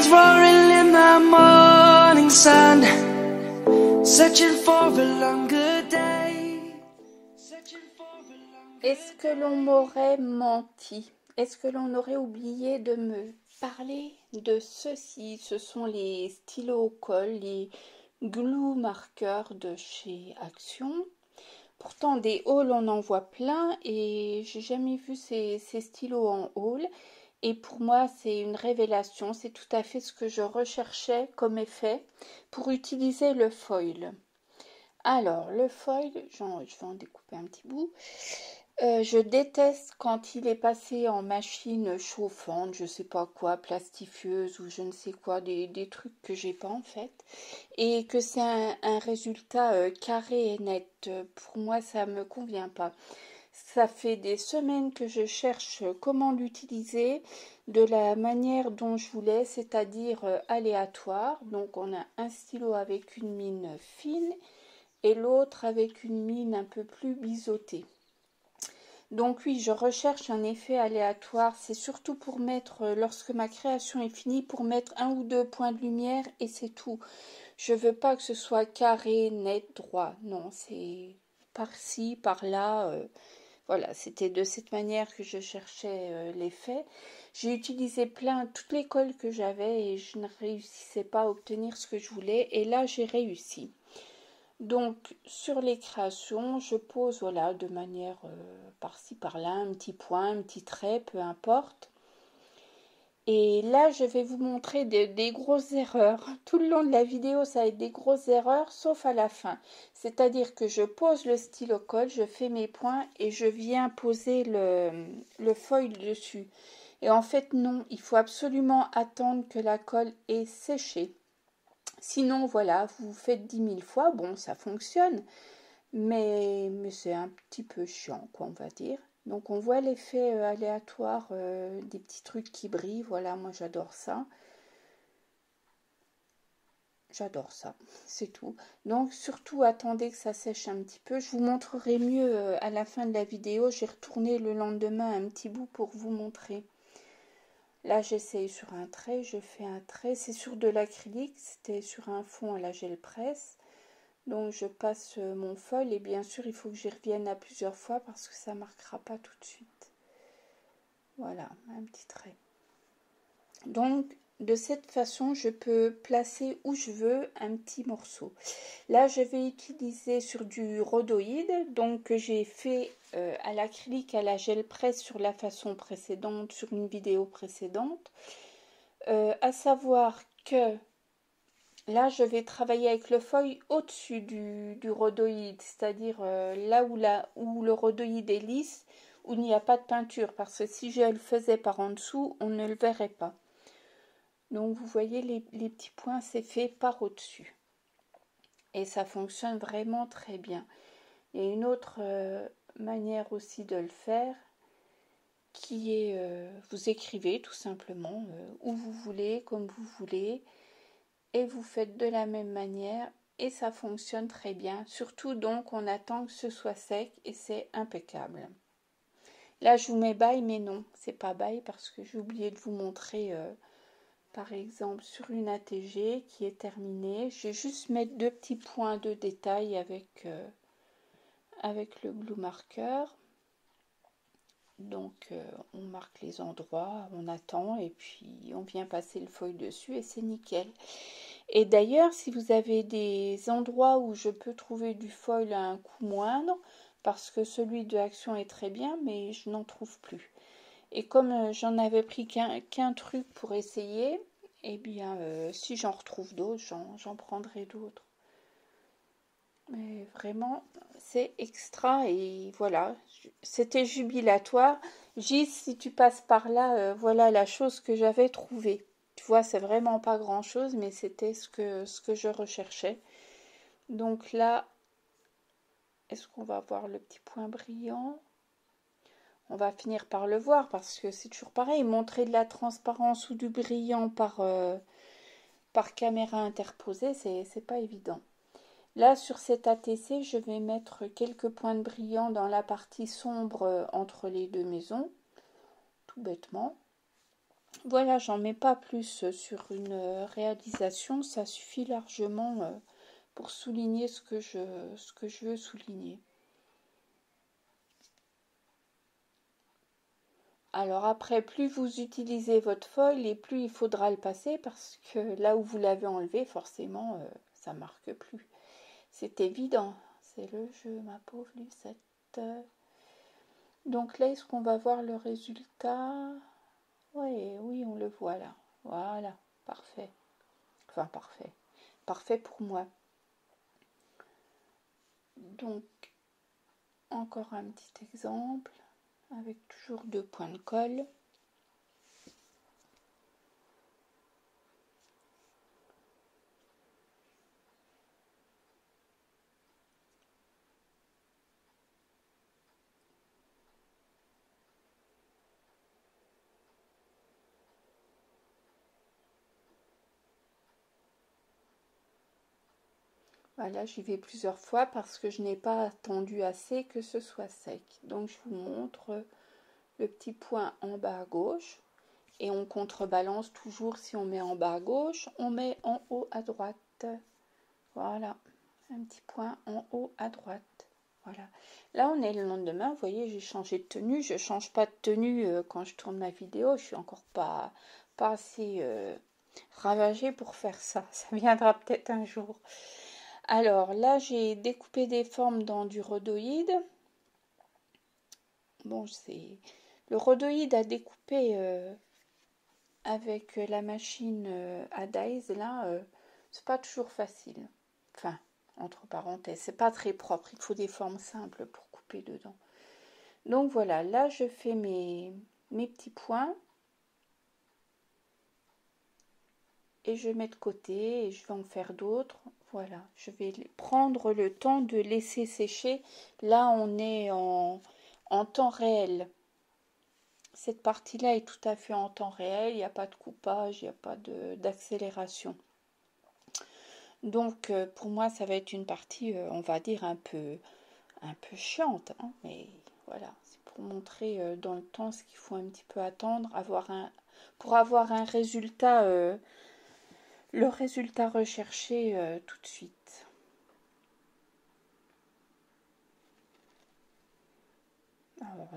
Birds roaring in the morning sun, searching for a longer day. Est-ce que l'on m'aurait menti? Est-ce que l'on aurait oublié de me parler de ceci? Ce sont les stylos au col, les glue marqueurs de chez Action. Pourtant, des hauls, on en voit plein et j'ai jamais vu ces stylos en haul. Et pour moi, c'est une révélation. C'est tout à fait ce que je recherchais comme effet pour utiliser le foil. Alors, le foil, je vais en découper un petit bout. Je déteste quand il est passé en machine chauffante, je sais pas quoi, plastifieuse ou je ne sais quoi, des trucs que j'ai pas en fait, et que c'est un résultat carré et net. Pour moi, ça me convient pas. Ça fait des semaines que je cherche comment l'utiliser de la manière dont je voulais, c'est-à-dire aléatoire. Donc on a un stylo avec une mine fine et l'autre avec une mine un peu plus biseautée. Donc oui, je recherche un effet aléatoire. C'est surtout pour mettre, lorsque ma création est finie, pour mettre un ou deux points de lumière et c'est tout. Je veux pas que ce soit carré, net, droit. Non, c'est par-ci, par-là. Voilà, c'était de cette manière que je cherchais l'effet. J'ai utilisé toutes les colles que j'avais et je ne réussissais pas à obtenir ce que je voulais. Et là, j'ai réussi. Donc, sur les créations, je pose, voilà, de manière par-ci, par-là, un petit point, un petit trait, peu importe. Et là, je vais vous montrer des grosses erreurs. Tout le long de la vidéo, ça va être des grosses erreurs, sauf à la fin. C'est-à-dire que je pose le stylo colle, je fais mes points et je viens poser le foil dessus. Et en fait, non, il faut absolument attendre que la colle ait séché. Sinon, voilà, vous faites 10 000 fois, bon, ça fonctionne, mais c'est un petit peu chiant, quoi, on va dire. Donc, on voit l'effet aléatoire des petits trucs qui brillent, voilà, moi j'adore ça. J'adore ça, c'est tout. Donc, surtout, attendez que ça sèche un petit peu. Je vous montrerai mieux à la fin de la vidéo. J'ai retourné le lendemain un petit bout pour vous montrer. Là, j'essaye sur un trait, je fais un trait. C'est sur de l'acrylique, c'était sur un fond à la gel presse. Donc, je passe mon foil et bien sûr, il faut que j'y revienne à plusieurs fois parce que ça ne marquera pas tout de suite. Voilà, un petit trait. Donc, de cette façon, je peux placer où je veux un petit morceau. Là, je vais utiliser sur du rhodoïde, donc que j'ai fait à l'acrylique, à la gel presse sur la façon précédente, sur une vidéo précédente. À savoir que là, je vais travailler avec le foil au-dessus du rhodoïde, c'est-à-dire là où le rhodoïde est lisse, où il n'y a pas de peinture, parce que si je le faisais par en dessous, on ne le verrait pas. Donc, vous voyez, les petits points, c'est fait par au-dessus. Et ça fonctionne vraiment très bien. Il y a une autre manière aussi de le faire, qui est, vous écrivez tout simplement où vous voulez, comme vous voulez, et vous faites de la même manière, et ça fonctionne très bien. Surtout donc, on attend que ce soit sec, et c'est impeccable. Là, je vous mets bail, mais non, c'est pas bail, parce que j'ai oublié de vous montrer... par exemple, sur une ATG qui est terminée, je vais juste mettre deux petits points de détail avec le glue marqueur. Donc, on marque les endroits, on attend et puis on vient passer le foil dessus et c'est nickel. Et d'ailleurs, si vous avez des endroits où je peux trouver du foil à un coût moindre, parce que celui de Action est très bien, mais je n'en trouve plus. Et comme j'en avais pris qu'un truc pour essayer, eh bien, si j'en retrouve d'autres, j'en prendrai d'autres. Mais vraiment, c'est extra et voilà, c'était jubilatoire. Gis, si tu passes par là, voilà la chose que j'avais trouvée. Tu vois, c'est vraiment pas grand-chose, mais c'était ce que je recherchais. Donc là, est-ce qu'on va voir le petit point brillant ? On va finir par le voir parce que c'est toujours pareil. Montrer de la transparence ou du brillant par caméra interposée, c'est pas évident. Là, sur cet ATC, je vais mettre quelques points de brillant dans la partie sombre entre les deux maisons, tout bêtement. Voilà, j'en mets pas plus sur une réalisation, ça suffit largement pour souligner ce que je veux souligner. Alors après, plus vous utilisez votre foil et plus il faudra le passer parce que là où vous l'avez enlevé, forcément, ça marque plus. C'est évident, c'est le jeu, ma pauvre Lucette. Donc là, est-ce qu'on va voir le résultat? Oui, on le voit là. Voilà, parfait. Enfin, parfait. Parfait pour moi. Donc, encore un petit exemple avec toujours 2 points de colle. Voilà, j'y vais plusieurs fois parce que je n'ai pas attendu assez que ce soit sec. Donc, je vous montre le petit point en bas à gauche. Et on contrebalance toujours, si on met en bas à gauche, on met en haut à droite. Voilà, un petit point en haut à droite. Voilà. Là, on est le lendemain. Vous voyez, j'ai changé de tenue. Je ne change pas de tenue quand je tourne ma vidéo. Je suis encore pas assez ravagée pour faire ça. Ça viendra peut-être un jour. Alors là, j'ai découpé des formes dans du rhodoïde. Bon, c'est le rhodoïde à découper avec la machine à Days, là, c'est pas toujours facile. Enfin, entre parenthèses, c'est pas très propre. Il faut des formes simples pour couper dedans. Donc voilà, là, je fais mes petits points. Et je mets de côté et je vais en faire d'autres. Voilà, je vais prendre le temps de laisser sécher. Là, on est en temps réel. Cette partie-là est tout à fait en temps réel. Il n'y a pas de coupage, il n'y a pas d'accélération. Donc, pour moi, ça va être une partie, on va dire, un peu chiante. Hein, mais voilà, c'est pour montrer dans le temps ce qu'il faut un petit peu attendre. Pour avoir un résultat... le résultat recherché tout de suite. Alors,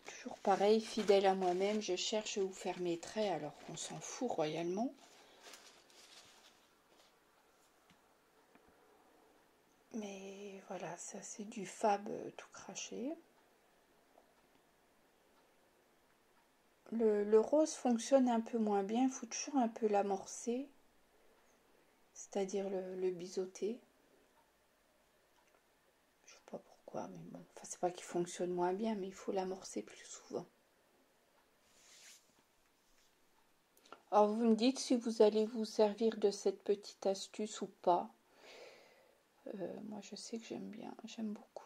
toujours pareil, fidèle à moi-même, je cherche où faire mes traits alors qu'on s'en fout royalement. Mais voilà, ça c'est du fab tout craché. Le rose fonctionne un peu moins bien, il faut toujours un peu l'amorcer, c'est-à-dire le biseauter. Je sais pas pourquoi, mais bon, enfin c'est pas qu'il fonctionne moins bien, mais il faut l'amorcer plus souvent. Alors vous me dites si vous allez vous servir de cette petite astuce ou pas. Moi je sais que j'aime bien, j'aime beaucoup.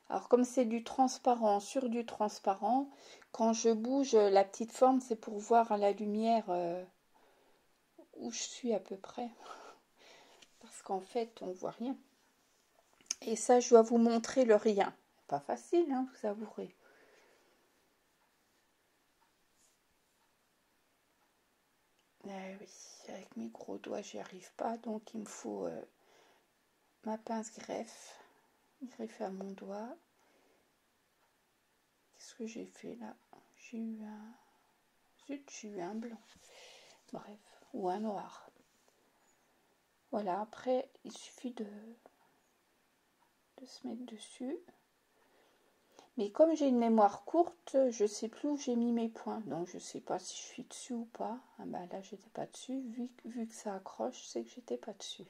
Alors comme c'est du transparent sur du transparent, quand je bouge la petite forme, c'est pour voir à la lumière où je suis à peu près. Parce qu'en fait, on voit rien. Et ça, je dois vous montrer le rien. Pas facile, hein, vous avouerez. Eh oui, avec mes gros doigts, j'y arrive pas. Donc, il me faut ma pince greffe. Greffer à mon doigt. Qu'est-ce que j'ai fait là? J'ai eu un... Zut, j'ai eu un blanc. Bref, ou un noir. Voilà, après, il suffit de se mettre dessus. Mais comme j'ai une mémoire courte, je ne sais plus où j'ai mis mes points. Donc je ne sais pas si je suis dessus ou pas. Ah ben là, j'étais pas dessus. Vu que ça accroche, c'est que j'étais pas dessus.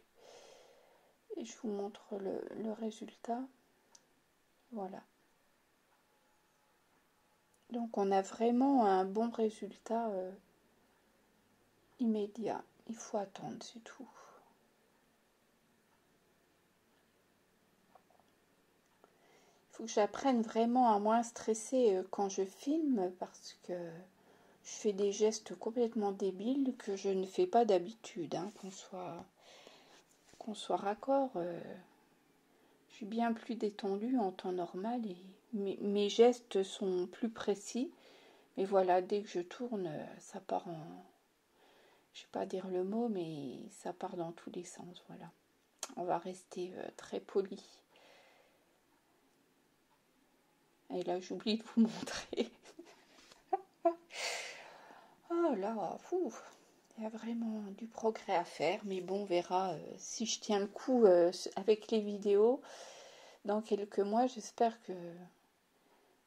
Et je vous montre le résultat. Voilà. Donc on a vraiment un bon résultat immédiat. Il faut attendre, c'est tout. Il faut que j'apprenne vraiment à moins stresser quand je filme parce que je fais des gestes complètement débiles que je ne fais pas d'habitude, hein, qu'on soit raccord. suis bien plus détendue en temps normal et mes gestes sont plus précis. Mais voilà, dès que je tourne, ça part en... Je ne vais pas dire le mot, mais ça part dans tous les sens, voilà. On va rester très poli. Et là, j'oublie de vous montrer. Oh là, fou. Il y a vraiment du progrès à faire, mais bon, on verra si je tiens le coup avec les vidéos. Dans quelques mois, j'espère que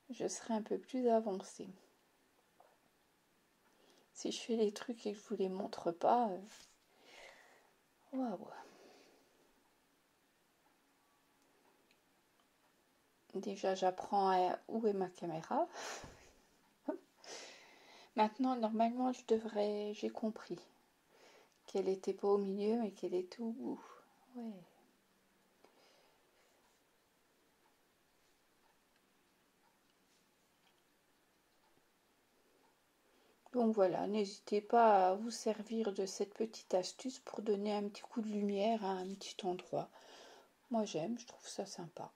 je serai un peu plus avancée. Si je fais les trucs et que je vous les montre pas, waouh. Déjà, j'apprends où est ma caméra. Maintenant, normalement, j'ai compris qu'elle était pas au milieu, mais qu'elle était au bout. Ouais. Donc voilà, n'hésitez pas à vous servir de cette petite astuce pour donner un petit coup de lumière à un petit endroit. Moi j'aime, je trouve ça sympa.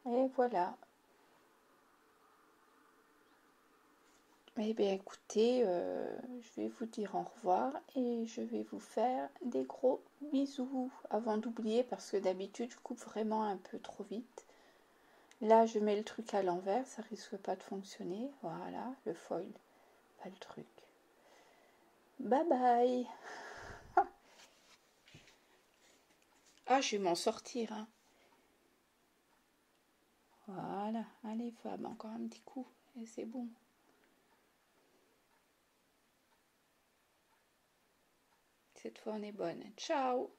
Et voilà. Eh bien écoutez, je vais vous dire au revoir et je vais vous faire des gros bisous avant d'oublier parce que d'habitude je coupe vraiment un peu trop vite. Là je mets le truc à l'envers, ça risque pas de fonctionner. Voilà, le foil, pas le truc. Bye bye. Ah, je vais m'en sortir, hein. Voilà, allez Fab, encore un petit coup et c'est bon. Cette fois on est bonne. Ciao.